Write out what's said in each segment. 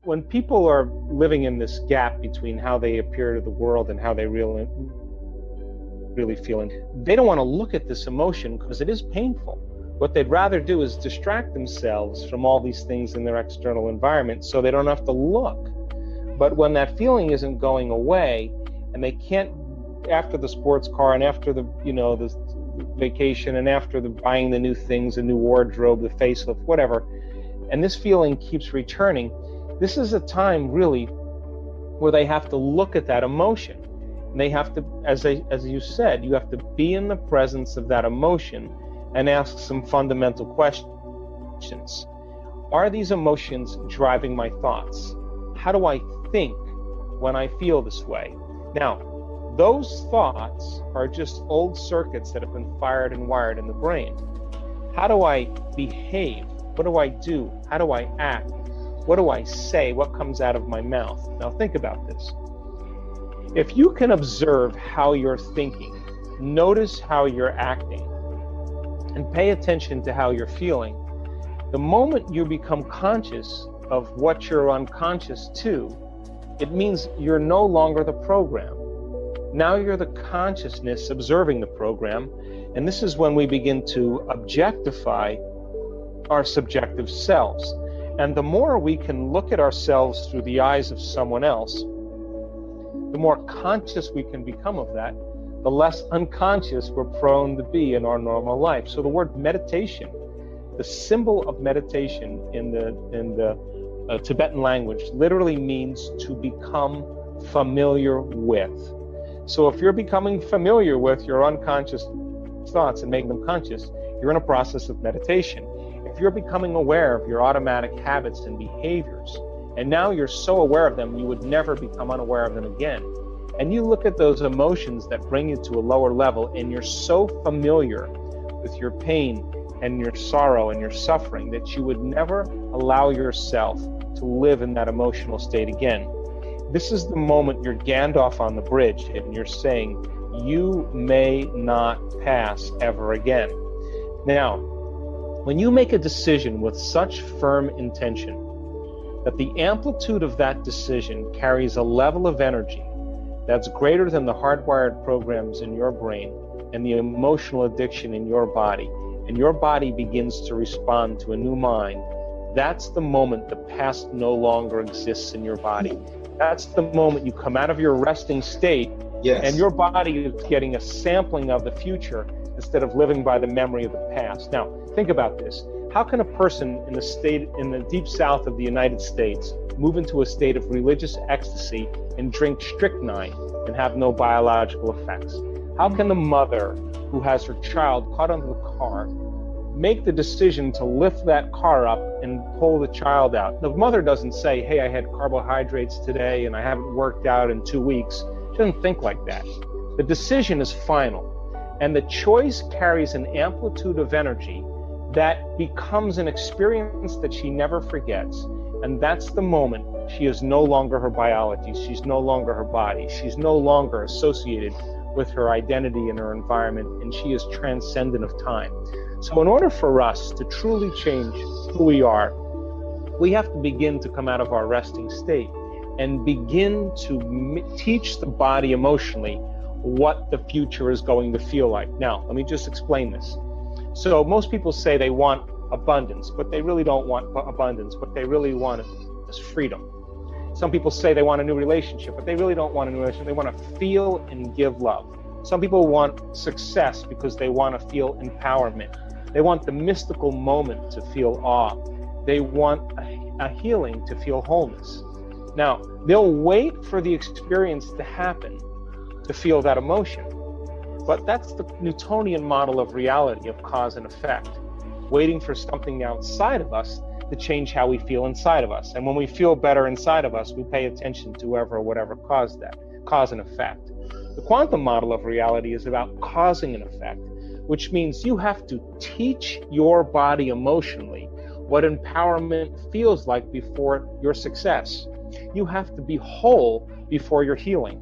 when people are living in this gap between how they appear to the world and how they really feeling, they don't want to look at this emotion because it is painful. What they'd rather do is distract themselves from all these things in their external environment so they don't have to look. But when that feeling isn't going away, and they can't, after the sports car and after the vacation and after the buying the new things, the new wardrobe, the facelift, whatever, and this feeling keeps returning, this is a time really where they have to look at that emotion. And they have to, as you said, you have to be in the presence of that emotion and ask some fundamental questions. Are these emotions driving my thoughts? How do I think when I feel this way? Now, those thoughts are just old circuits that have been fired and wired in the brain. How do I behave? What do I do? How do I act? What do I say? What comes out of my mouth? Now think about this. If you can observe how you're thinking, notice how you're acting, and pay attention to how you're feeling, the moment you become conscious of what you're unconscious to, it means you're no longer the program. Now you're the consciousness observing the program, and this is when we begin to objectify our subjective selves. And the more we can look at ourselves through the eyes of someone else, the more conscious we can become of that, the less unconscious we're prone to be in our normal life. So the word meditation, the symbol of meditation in the Tibetan language, literally means to become familiar with. So if you're becoming familiar with your unconscious thoughts and making them conscious, you're in a process of meditation. If you're becoming aware of your automatic habits and behaviors, and now you're so aware of them, you would never become unaware of them again. And you look at those emotions that bring you to a lower level, and you're so familiar with your pain and your sorrow and your suffering that you would never allow yourself to live in that emotional state again. This is the moment you're Gandalf on the bridge and you're saying, you may not pass ever again. Now, when you make a decision with such firm intention that the amplitude of that decision carries a level of energy that's greater than the hardwired programs in your brain and the emotional addiction in your body, and your body begins to respond to a new mind, that's the moment the past no longer exists in your body. That's the moment you come out of your resting state, yes, and your body is getting a sampling of the future instead of living by the memory of the past. Now, think about this. How can a person in the deep south of the United States move into a state of religious ecstasy and drink strychnine and have no biological effects? How can the mother who has her child caught under the car make the decision to lift that car up and pull the child out? The mother doesn't say, hey, I had carbohydrates today and I haven't worked out in 2 weeks. She doesn't think like that. The decision is final, and the choice carries an amplitude of energy that becomes an experience that she never forgets. And that's the moment she is no longer her biology. She's no longer her body. She's no longer associated with her identity and her environment, and she is transcendent of time. So in order for us to truly change who we are, we have to begin to come out of our resting state and begin to teach the body emotionally what the future is going to feel like. Now, let me just explain this. So most people say they want abundance, but they really don't want abundance. What they really want is freedom. Some people say they want a new relationship, but they really don't want a new relationship. They want to feel and give love. Some people want success because they want to feel empowerment. They want the mystical moment to feel awe. They want a healing to feel wholeness. Now, they'll wait for the experience to happen to feel that emotion. But that's the Newtonian model of reality, of cause and effect, waiting for something outside of us to change how we feel inside of us. And when we feel better inside of us, we pay attention to whoever or whatever caused that, cause and effect. The quantum model of reality is about causing an effect, which means you have to teach your body emotionally what empowerment feels like before your success. You have to be whole before your healing.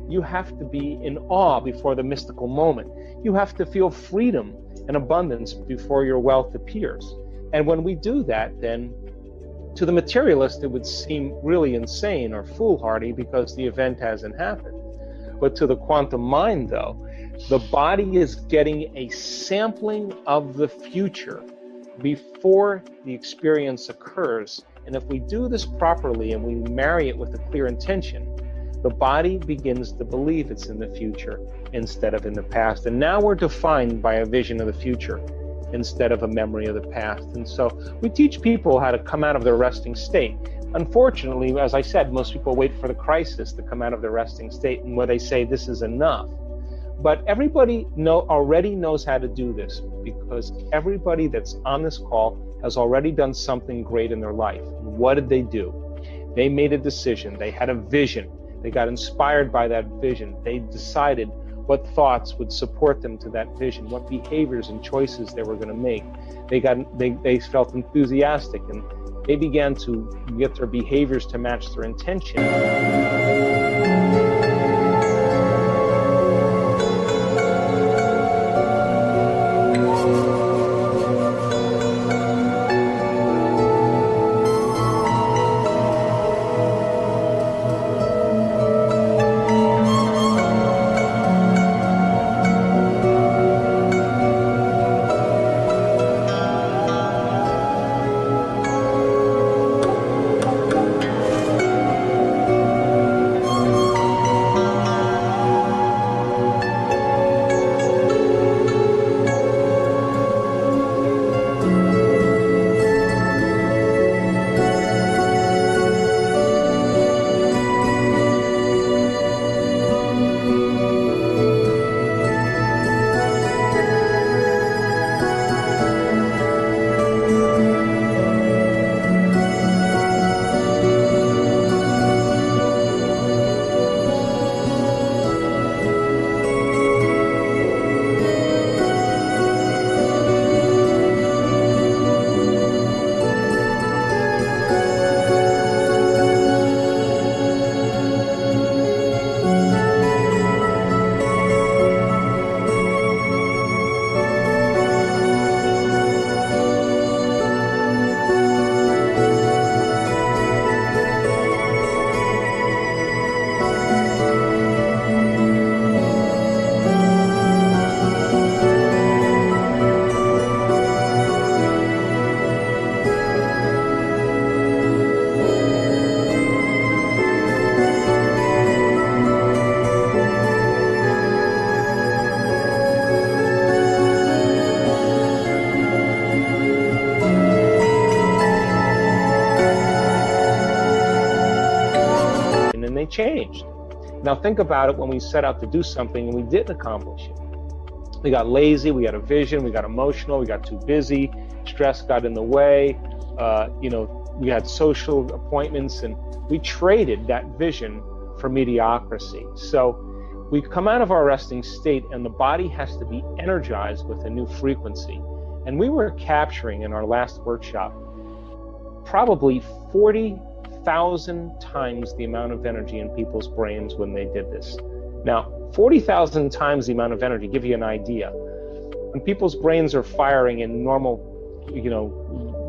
You have to be in awe before the mystical moment. You have to feel freedom and abundance before your wealth appears. And when we do that, then To the materialist, it would seem really insane or foolhardy because the event hasn't happened. But to the quantum mind, though, the body is getting a sampling of the future before the experience occurs. And if we do this properly and we marry it with a clear intention, the body begins to believe it's in the future instead of in the past. And now we're defined by a vision of the future instead of a memory of the past. And so we teach people how to come out of their resting state. Unfortunately, as I said, most people wait for the crisis to come out of their resting state, and where they say this is enough. But everybody already knows how to do this, because everybody that's on this call has already done something great in their life. And what did they do? They made a decision. They had a vision. They got inspired by that vision. They decided what thoughts would support them to that vision, what behaviors and choices they were going to make. They felt enthusiastic, and they began to get their behaviors to match their intention. They changed. Now think about it, when we set out to do something and we didn't accomplish it. We got lazy, we had a vision, we got emotional, we got too busy, stress got in the way, we had social appointments, and we traded that vision for mediocrity. So we come out of our resting state and the body has to be energized with a new frequency. And we were capturing in our last workshop probably 40,000 times the amount of energy in people's brains when they did this. Now, 40,000 times the amount of energy, give you an idea. When people's brains are firing in normal,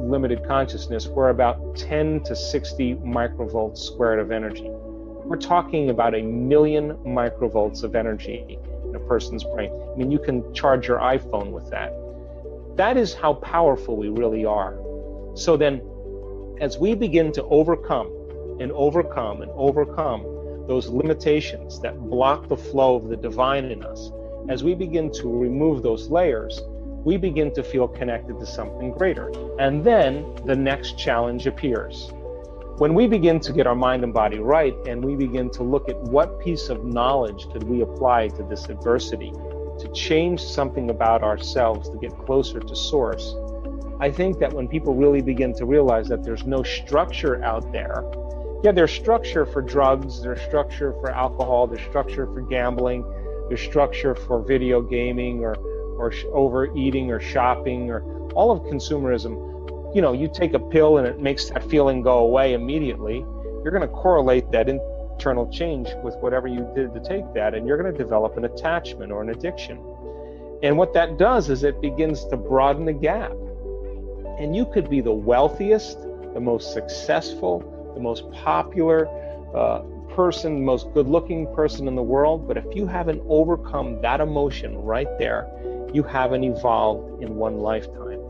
limited consciousness, we're about 10 to 60 microvolts squared of energy. We're talking about 1 million microvolts of energy in a person's brain. I mean, you can charge your iPhone with that. That is how powerful we really are. So then, as we begin to overcome those limitations that block the flow of the divine in us, as we begin to remove those layers, we begin to feel connected to something greater. And then the next challenge appears. When we begin to get our mind and body right, and we begin to look at what piece of knowledge could we apply to this adversity to change something about ourselves, to get closer to source, I think that when people really begin to realize that there's no structure out there, there's structure for drugs, there's structure for alcohol, there's structure for gambling, there's structure for video gaming or overeating or shopping or all of consumerism. You take a pill and it makes that feeling go away immediately. You're going to correlate that internal change with whatever you did to take that, and you're going to develop an attachment or an addiction. And what that does is it begins to broaden the gap. And you could be the wealthiest, the most successful, the most popular person, the most good-looking person in the world, but if you haven't overcome that emotion right there, you haven't evolved in one lifetime.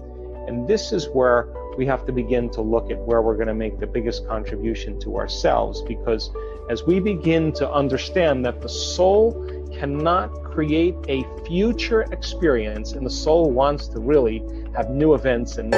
And this is where we have to begin to look at where we're going to make the biggest contribution to ourselves, because as we begin to understand that the soul cannot create a future experience, and the soul wants to really have new events and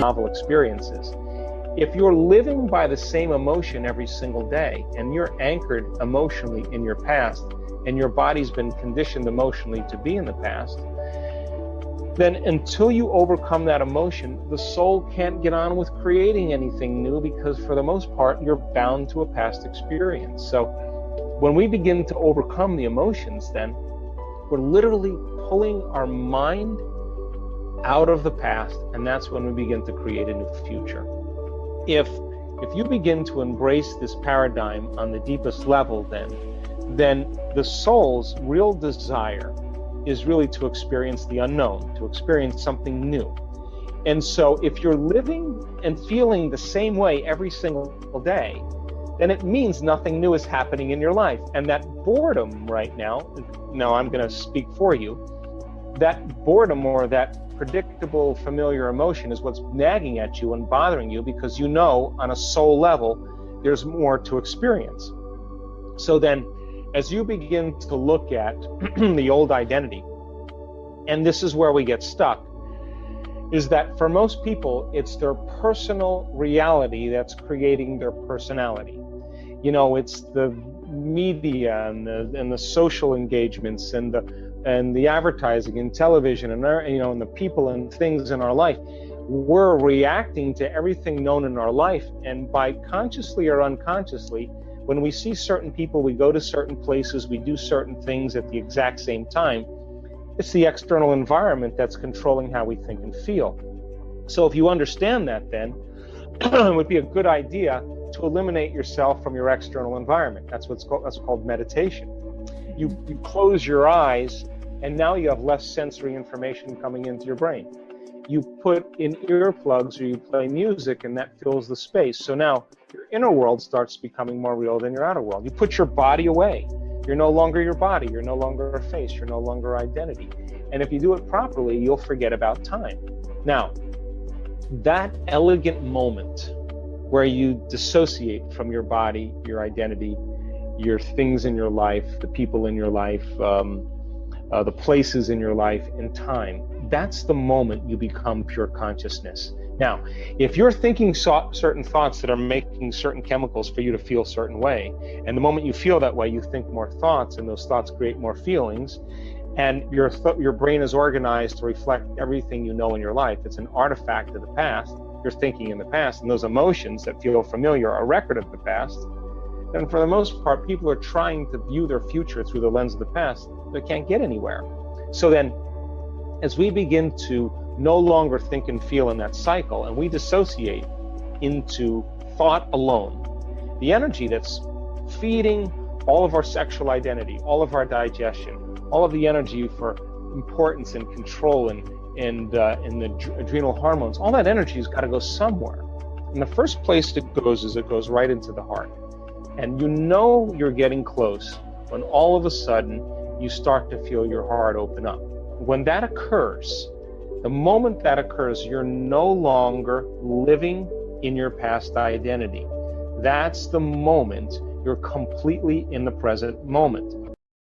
novel experiences. If you're living by the same emotion every single day and you're anchored emotionally in your past and your body's been conditioned emotionally to be in the past, then until you overcome that emotion, the soul can't get on with creating anything new, because for the most part, you're bound to a past experience. So when we begin to overcome the emotions, then we're literally pulling our mind out of the past, and that's when we begin to create a new future. If you begin to embrace this paradigm on the deepest level, then the soul's real desire is really to experience the unknown, to experience something new. And so if you're living and feeling the same way every single day, then it means nothing new is happening in your life. And that boredom right now I'm going to speak for you, that boredom or that predictable, familiar emotion is what's nagging at you and bothering you, because you know on a soul level there's more to experience. So then, as you begin to look at the old identity, and this is where we get stuck, is that for most people, it's their personal reality that's creating their personality. You know, it's the media and the social engagements and the advertising and television and and the people and things in our life. We're reacting to everything known in our life, and by consciously or unconsciously, when we see certain people, we go to certain places, we do certain things at the exact same time. It's the external environment that's controlling how we think and feel. So if you understand that, then it would be a good idea to eliminate yourself from your external environment. That's called meditation. You close your eyes, and now you have less sensory information coming into your brain. You put in earplugs or you play music, and that fills the space. So now your inner world starts becoming more real than your outer world. You put your body away. You're no longer your body. You're no longer a face. You're no longer identity. And if you do it properly, you'll forget about time. Now, that elegant moment where you dissociate from your body, your identity, your things in your life, the people in your life, the places in your life, and time, that's the moment you become pure consciousness. Now, if you're thinking certain thoughts that are making certain chemicals for you to feel a certain way, and the moment you feel that way, you think more thoughts, and those thoughts create more feelings, and your brain is organized to reflect everything you know in your life. It's an artifact of the past. You're thinking in the past, and those emotions that feel familiar are a record of the past. And for the most part, people are trying to view their future through the lens of the past. They can't get anywhere. So then, as we begin to no longer think and feel in that cycle, and we dissociate into thought alone, the energy that's feeding all of our sexual identity, all of our digestion, all of the energy for importance and control and the adrenal hormones, all that energy has got to go somewhere. And the first place it goes is it goes right into the heart. And you know you're getting close when all of a sudden you start to feel your heart open up. When that occurs, the moment that occurs, you're no longer living in your past identity. That's the moment you're completely in the present moment.